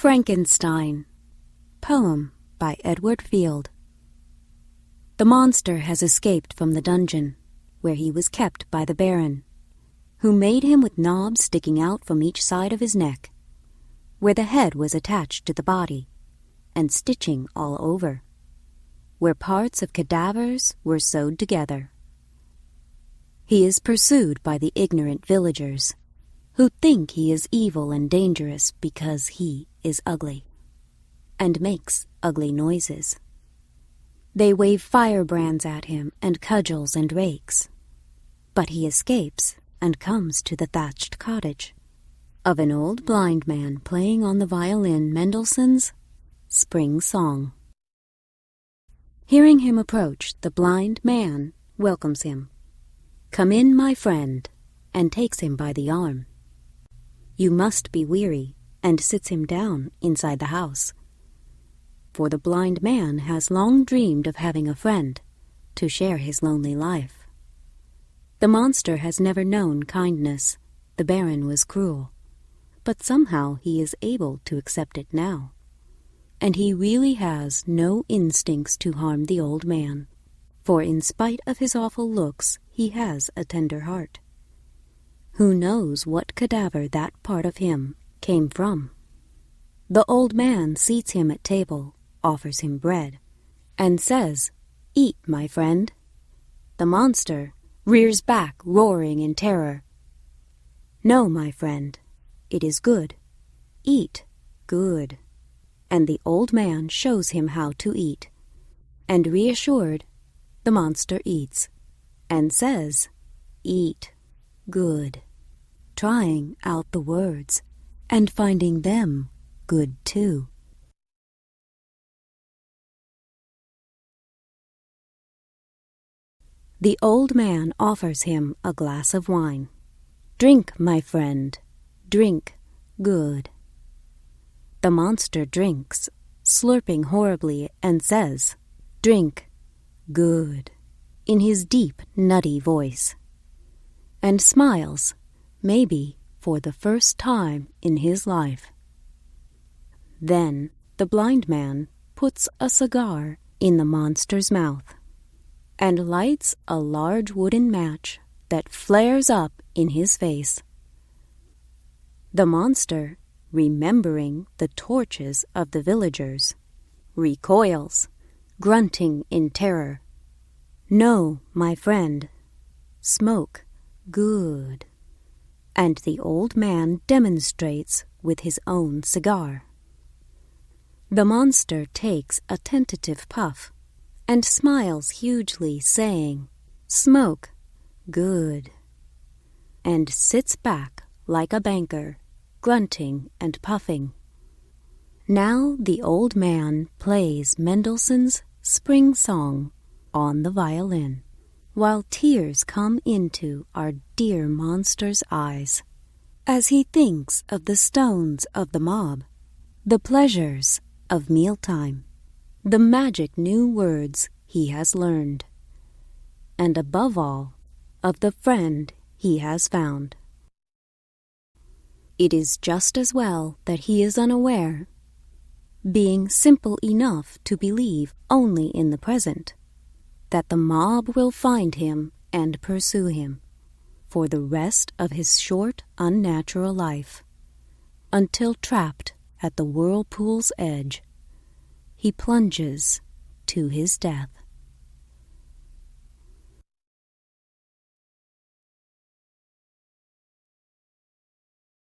Frankenstein. Poem by Edward Field. The monster has escaped from the dungeon, where he was kept by the Baron, who made him with knobs sticking out from each side of his neck, where the head was attached to the body, and stitching all over, where parts of cadavers were sewed together. He is pursued by the ignorant villagers, who think he is evil and dangerous because he is ugly, and makes ugly noises. They wave firebrands at him and cudgels and rakes, but he escapes and comes to the thatched cottage of an old blind man playing on the violin Mendelssohn's Spring Song. Hearing him approach, the blind man welcomes him. "Come in, my friend," and takes him by the arm. "You must be weary," and sits him down inside the house. For the blind man has long dreamed of having a friend to share his lonely life. The monster has never known kindness. The Baron was cruel, but somehow he is able to accept it now. And he really has no instincts to harm the old man, for in spite of his awful looks, he has a tender heart. Who knows what cadaver that part of him came from? The old man seats him at table, offers him bread, and says, "Eat, my friend." The monster rears back, roaring in terror. "No, my friend, it is good. Eat good." And the old man shows him how to eat, and reassured, the monster eats, and says, "Eat good," trying out the words, and finding them good too. The old man offers him a glass of wine. "Drink, my friend, drink good." The monster drinks, slurping horribly, and says, "Drink good," in his deep, nutty voice, and smiles, maybe for the first time in his life. Then the blind man puts a cigar in the monster's mouth and lights a large wooden match that flares up in his face. The monster, remembering the torches of the villagers, recoils, grunting in terror. "No, my friend, smoke good." And the old man demonstrates with his own cigar. The monster takes a tentative puff and smiles hugely, saying, "Smoke good," and sits back like a banker, grunting and puffing. Now the old man plays Mendelssohn's Spring Song on the violin, while tears come into our dear monster's eyes, as he thinks of the stones of the mob, the pleasures of mealtime, the magic new words he has learned, and above all, of the friend he has found. It is just as well that he is unaware, being simple enough to believe only in the present, that the mob will find him and pursue him for the rest of his short, unnatural life, until trapped at the whirlpool's edge, he plunges to his death.